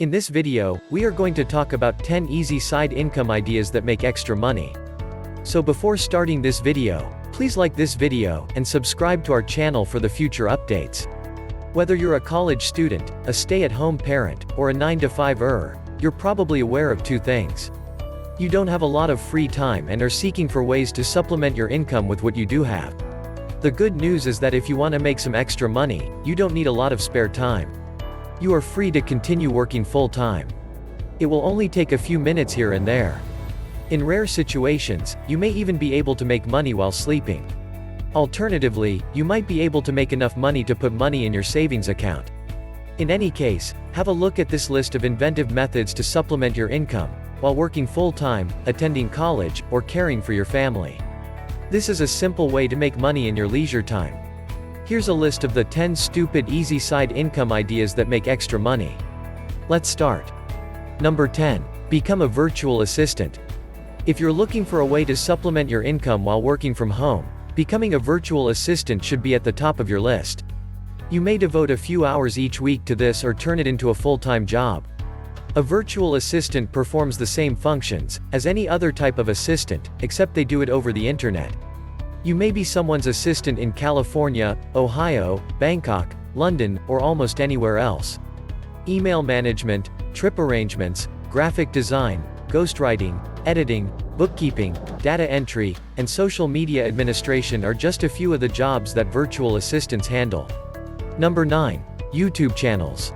In this video, we are going to talk about 10 easy side income ideas that make extra money. So before starting this video, please like this video, and subscribe to our channel for the future updates. Whether you're a college student, a stay-at-home parent, or a 9-to-5-er, you're probably aware of two things. You don't have a lot of free time and are seeking for ways to supplement your income with what you do have. The good news is that if you want to make some extra money, you don't need a lot of spare time. You are free to continue working full-time. It will only take a few minutes here and there. In rare situations, you may even be able to make money while sleeping. Alternatively, you might be able to make enough money to put money in your savings account. In any case, have a look at this list of inventive methods to supplement your income, while working full-time, attending college, or caring for your family. This is a simple way to make money in your leisure time. Here's a list of the 10 stupid easy side income ideas that make extra money. Let's start. Number 10. Become a virtual assistant. If you're looking for a way to supplement your income while working from home, becoming a virtual assistant should be at the top of your list. You may devote a few hours each week to this or turn it into a full-time job. A virtual assistant performs the same functions as any other type of assistant, except they do it over the internet. You may be someone's assistant in California, Ohio, Bangkok, London, or almost anywhere else. Email management, trip arrangements, graphic design, ghostwriting, editing, bookkeeping, data entry, and social media administration are just a few of the jobs that virtual assistants handle. Number 9. YouTube channels.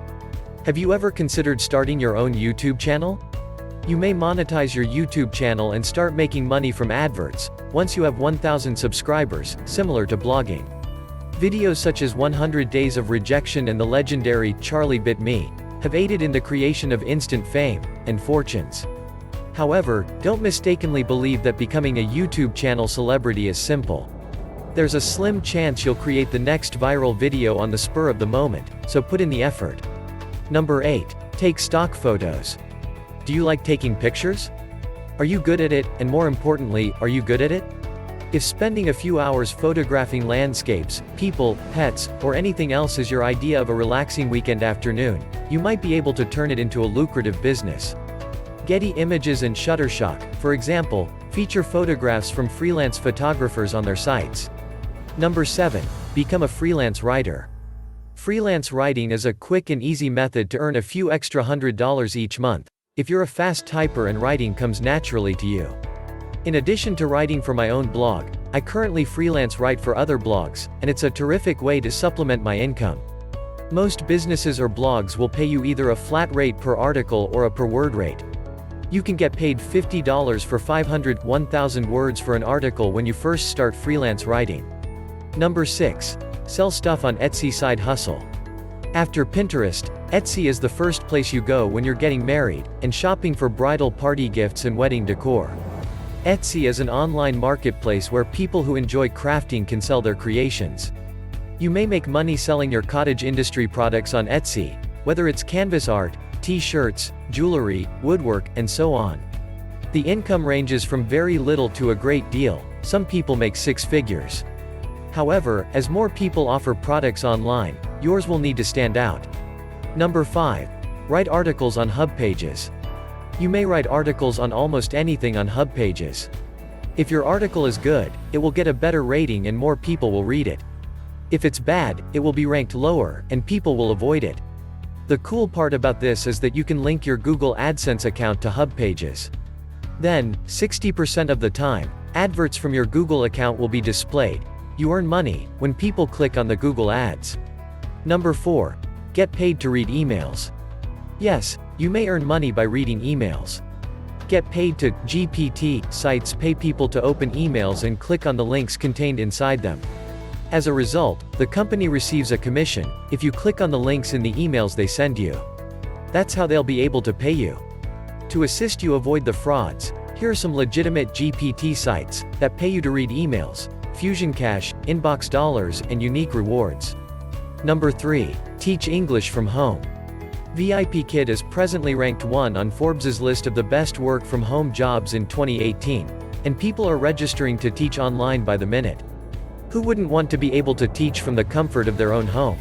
Have you ever considered starting your own YouTube channel? You may monetize your YouTube channel and start making money from adverts, once you have 1,000 subscribers, similar to blogging. Videos such as 100 Days of Rejection and the legendary Charlie Bit Me have aided in the creation of instant fame and fortunes. However, don't mistakenly believe that becoming a YouTube channel celebrity is simple. There's a slim chance you'll create the next viral video on the spur of the moment, so put in the effort. Number 8. Take stock photos. Do you like taking pictures? Are you good at it, and more importantly, are you good at it? If spending a few hours photographing landscapes, people, pets, or anything else is your idea of a relaxing weekend afternoon, you might be able to turn it into a lucrative business. Getty Images and Shutterstock, for example, feature photographs from freelance photographers on their sites. Number 7. Become a freelance writer. Freelance writing is a quick and easy method to earn a few extra $100 each month, if you're a fast typer and writing comes naturally to you. In addition to writing for my own blog, I currently freelance write for other blogs, and it's a terrific way to supplement my income. Most businesses or blogs will pay you either a flat rate per article or a per word rate. You can get paid $50 for 1,000 words for an article when you first start freelance writing. Number 6. Sell stuff on Etsy side hustle. After Pinterest, Etsy is the first place you go when you're getting married, and shopping for bridal party gifts and wedding decor. Etsy is an online marketplace where people who enjoy crafting can sell their creations. You may make money selling your cottage industry products on Etsy, whether it's canvas art, t-shirts, jewelry, woodwork, and so on. The income ranges from very little to a great deal. Some people make six figures. However, as more people offer products online, yours will need to stand out. Number 5. Write articles on hub pages. You may write articles on almost anything on hub pages. If your article is good, it will get a better rating and more people will read it. If it's bad, it will be ranked lower, and people will avoid it. The cool part about this is that you can link your Google AdSense account to hub pages. Then, 60% of the time, adverts from your Google account will be displayed. You earn money when people click on the Google ads. Number 4. Get paid to read emails. Yes, you may earn money by reading emails. Get paid to GPT sites pay people to open emails and click on the links contained inside them. As a result, the company receives a commission if you click on the links in the emails they send you. That's how they'll be able to pay you. To assist you avoid the frauds, here are some legitimate GPT sites that pay you to read emails: Fusion Cash, Inbox Dollars, and unique rewards. Number 3. Teach English from home. VIPKid is presently ranked 1 on Forbes' list of the best work from home jobs in 2018, and people are registering to teach online by the minute. Who wouldn't want to be able to teach from the comfort of their own home?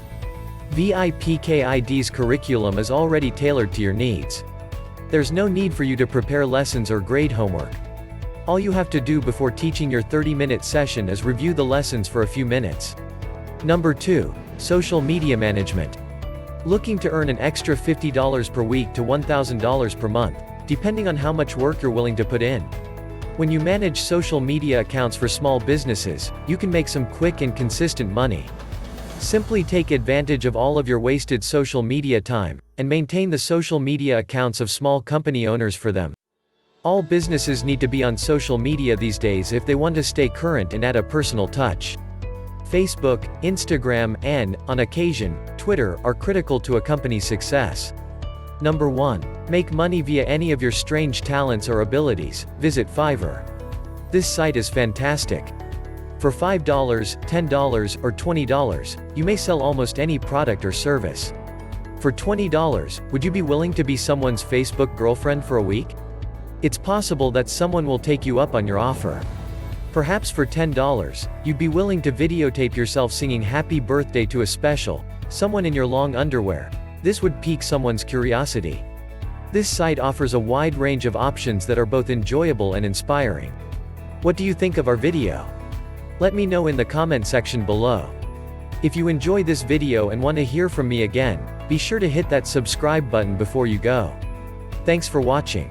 VIPKID's curriculum is already tailored to your needs. There's no need for you to prepare lessons or grade homework. All you have to do before teaching your 30-minute session is review the lessons for a few minutes. Number 2. Social media management. Looking to earn an extra $50 per week to $1,000 per month, depending on how much work you're willing to put in. When you manage social media accounts for small businesses, you can make some quick and consistent money. Simply take advantage of all of your wasted social media time, and maintain the social media accounts of small company owners for them. All businesses need to be on social media these days if they want to stay current and add a personal touch. Facebook, Instagram, and, on occasion, Twitter are critical to a company's success. Number 1. Make money via any of your strange talents or abilities. Visit Fiverr. This site is fantastic. For $5, $10, or $20, you may sell almost any product or service. For $20, would you be willing to be someone's Facebook girlfriend for a week? It's possible that someone will take you up on your offer. Perhaps for $10, you'd be willing to videotape yourself singing happy birthday to a special someone in your long underwear. This would pique someone's curiosity. This site offers a wide range of options that are both enjoyable and inspiring. What do you think of our video? Let me know in the comment section below. If you enjoyed this video and want to hear from me again, be sure to hit that subscribe button before you go. Thanks for watching.